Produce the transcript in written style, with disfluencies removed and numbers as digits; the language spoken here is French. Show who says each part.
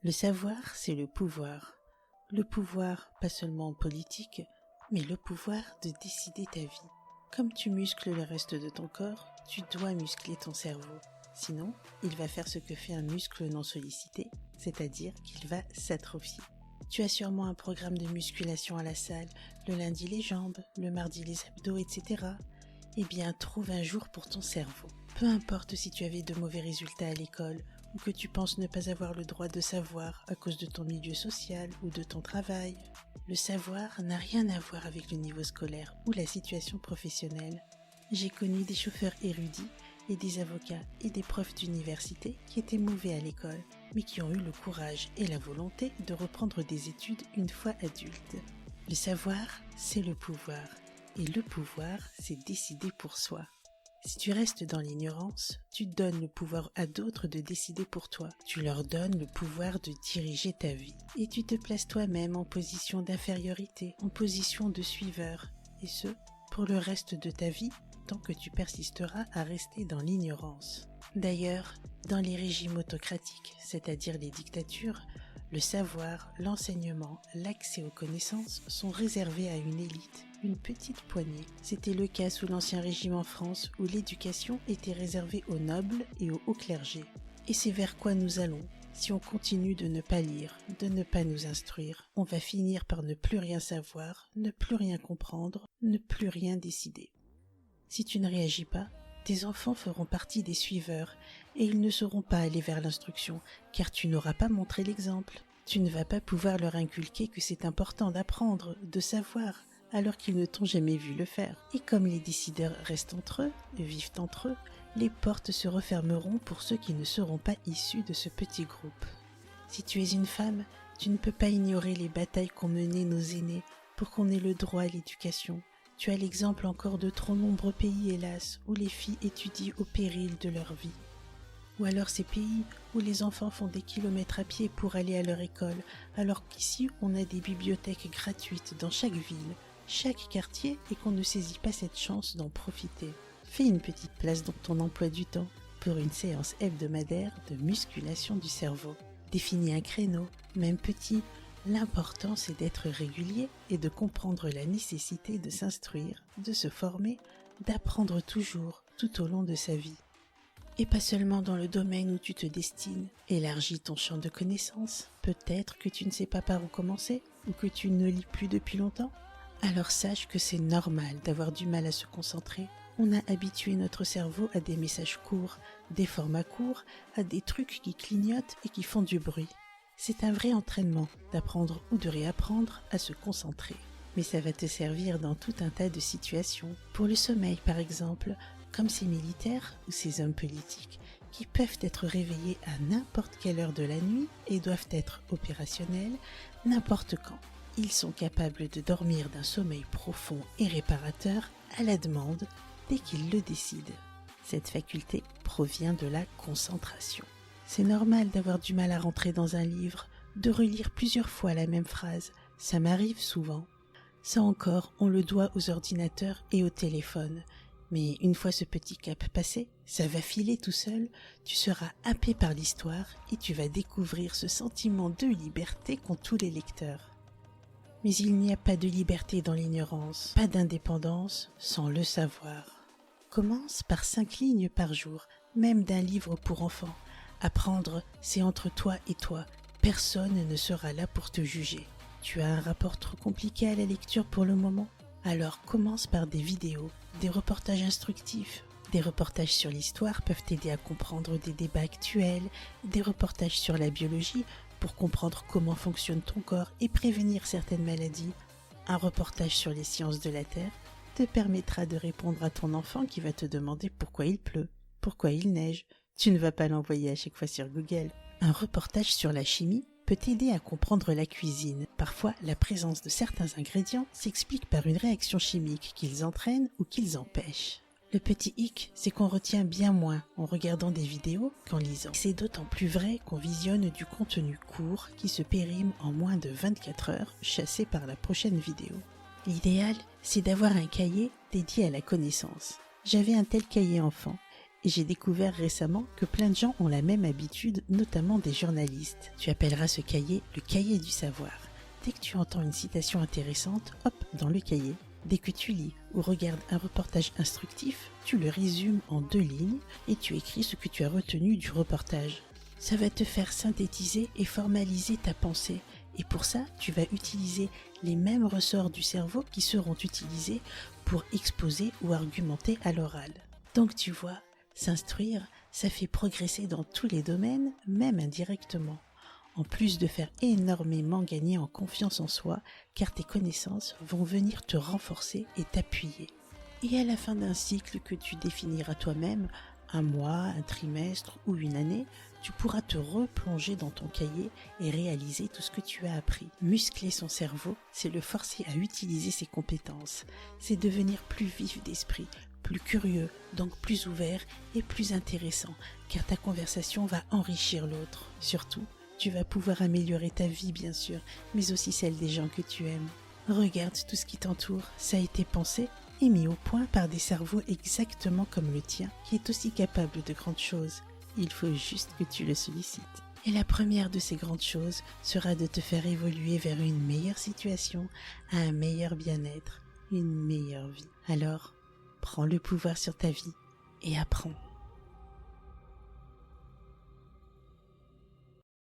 Speaker 1: Le savoir, c'est le pouvoir. Le pouvoir, pas seulement en politique, mais le pouvoir de décider ta vie. Comme tu muscles le reste de ton corps, tu dois muscler ton cerveau. Sinon, il va faire ce que fait un muscle non sollicité, c'est-à-dire qu'il va s'atrophier. Tu as sûrement un programme de musculation à la salle, le lundi les jambes, le mardi les abdos, etc. Eh bien, trouve un jour pour ton cerveau. Peu importe si tu avais de mauvais résultats à l'école ou que tu penses ne pas avoir le droit de savoir à cause de ton milieu social ou de ton travail. Le savoir n'a rien à voir avec le niveau scolaire ou la situation professionnelle. J'ai connu des chauffeurs érudits et des avocats et des profs d'université qui étaient mauvais à l'école, mais qui ont eu le courage et la volonté de reprendre des études une fois adultes. Le savoir, c'est le pouvoir. Et le pouvoir, c'est décider pour soi. Si tu restes dans l'ignorance, tu donnes le pouvoir à d'autres de décider pour toi. Tu leur donnes le pouvoir de diriger ta vie. Et tu te places toi-même en position d'infériorité, en position de suiveur. Et ce, pour le reste de ta vie, tant que tu persisteras à rester dans l'ignorance. D'ailleurs, dans les régimes autocratiques, c'est-à-dire les dictatures, le savoir, l'enseignement, l'accès aux connaissances sont réservés à une élite, une petite poignée. C'était le cas sous l'Ancien Régime en France où l'éducation était réservée aux nobles et au haut clergé. Et c'est vers quoi nous allons. Si on continue de ne pas lire, de ne pas nous instruire, on va finir par ne plus rien savoir, ne plus rien comprendre, ne plus rien décider. Si tu ne réagis pas, tes enfants feront partie des suiveurs et ils ne sauront pas aller vers l'instruction car tu n'auras pas montré l'exemple. Tu ne vas pas pouvoir leur inculquer que c'est important d'apprendre, de savoir, alors qu'ils ne t'ont jamais vu le faire. Et comme les décideurs restent entre eux, vivent entre eux, les portes se refermeront pour ceux qui ne seront pas issus de ce petit groupe. Si tu es une femme, tu ne peux pas ignorer les batailles qu'ont menées nos aînés pour qu'on ait le droit à l'éducation. Tu as l'exemple encore de trop nombreux pays, hélas, où les filles étudient au péril de leur vie. Ou alors ces pays où les enfants font des kilomètres à pied pour aller à leur école, alors qu'ici on a des bibliothèques gratuites dans chaque ville, chaque quartier, et qu'on ne saisit pas cette chance d'en profiter. Fais une petite place dans ton emploi du temps pour une séance hebdomadaire de musculation du cerveau. Définis un créneau, même petit. L'important, c'est d'être régulier et de comprendre la nécessité de s'instruire, de se former, d'apprendre toujours, tout au long de sa vie. Et pas seulement dans le domaine où tu te destines. Élargis ton champ de connaissances. Peut-être que tu ne sais pas par où commencer ou que tu ne lis plus depuis longtemps. Alors sache que c'est normal d'avoir du mal à se concentrer. On a habitué notre cerveau à des messages courts, des formats courts, à des trucs qui clignotent et qui font du bruit. C'est un vrai entraînement d'apprendre ou de réapprendre à se concentrer. Mais ça va te servir dans tout un tas de situations. Pour le sommeil par exemple, comme ces militaires ou ces hommes politiques qui peuvent être réveillés à n'importe quelle heure de la nuit et doivent être opérationnels n'importe quand. Ils sont capables de dormir d'un sommeil profond et réparateur à la demande dès qu'ils le décident. Cette faculté provient de la concentration. C'est normal d'avoir du mal à rentrer dans un livre, de relire plusieurs fois la même phrase. Ça m'arrive souvent. Ça encore, on le doit aux ordinateurs et au téléphone. Mais une fois ce petit cap passé, ça va filer tout seul, tu seras happé par l'histoire et tu vas découvrir ce sentiment de liberté qu'ont tous les lecteurs. Mais il n'y a pas de liberté dans l'ignorance, pas d'indépendance sans le savoir. Commence par 5 lignes par jour, même d'un livre pour enfants. Apprendre, c'est entre toi et toi. Personne ne sera là pour te juger. Tu as un rapport trop compliqué à la lecture pour le moment? Alors commence par des vidéos, des reportages instructifs. Des reportages sur l'histoire peuvent t'aider à comprendre des débats actuels, des reportages sur la biologie pour comprendre comment fonctionne ton corps et prévenir certaines maladies. Un reportage sur les sciences de la Terre te permettra de répondre à ton enfant qui va te demander pourquoi il pleut, pourquoi il neige. Tu ne vas pas l'envoyer à chaque fois sur Google. Un reportage sur la chimie peut t'aider à comprendre la cuisine. Parfois, la présence de certains ingrédients s'explique par une réaction chimique qu'ils entraînent ou qu'ils empêchent. Le petit hic, c'est qu'on retient bien moins en regardant des vidéos qu'en lisant. C'est d'autant plus vrai qu'on visionne du contenu court qui se périme en moins de 24 heures, chassé par la prochaine vidéo. L'idéal, c'est d'avoir un cahier dédié à la connaissance. J'avais un tel cahier enfant Et j'ai découvert récemment que plein de gens ont la même habitude, notamment des journalistes. Tu appelleras ce cahier le cahier du savoir. Dès que tu entends une citation intéressante, hop, dans le cahier. Dès que tu lis ou regardes un reportage instructif, tu le résumes en 2 lignes et tu écris ce que tu as retenu du reportage. Ça va te faire synthétiser et formaliser ta pensée. Et pour ça, tu vas utiliser les mêmes ressorts du cerveau qui seront utilisés pour exposer ou argumenter à l'oral. Donc tu vois, s'instruire, ça fait progresser dans tous les domaines, même indirectement. En plus de faire énormément gagner en confiance en soi, car tes connaissances vont venir te renforcer et t'appuyer. Et à la fin d'un cycle que tu définiras toi-même, un mois, un trimestre ou une année, tu pourras te replonger dans ton cahier et réaliser tout ce que tu as appris. Muscler son cerveau, c'est le forcer à utiliser ses compétences. C'est devenir plus vif d'esprit, plus curieux, donc plus ouvert et plus intéressant, car ta conversation va enrichir l'autre. Surtout, tu vas pouvoir améliorer ta vie bien sûr, mais aussi celle des gens que tu aimes. Regarde tout ce qui t'entoure, ça a été pensé et mis au point par des cerveaux exactement comme le tien, qui est aussi capable de grandes choses. Il faut juste que tu le sollicites. Et la première de ces grandes choses sera de te faire évoluer vers une meilleure situation, à un meilleur bien-être, une meilleure vie. Alors, prends le pouvoir sur ta vie et apprends.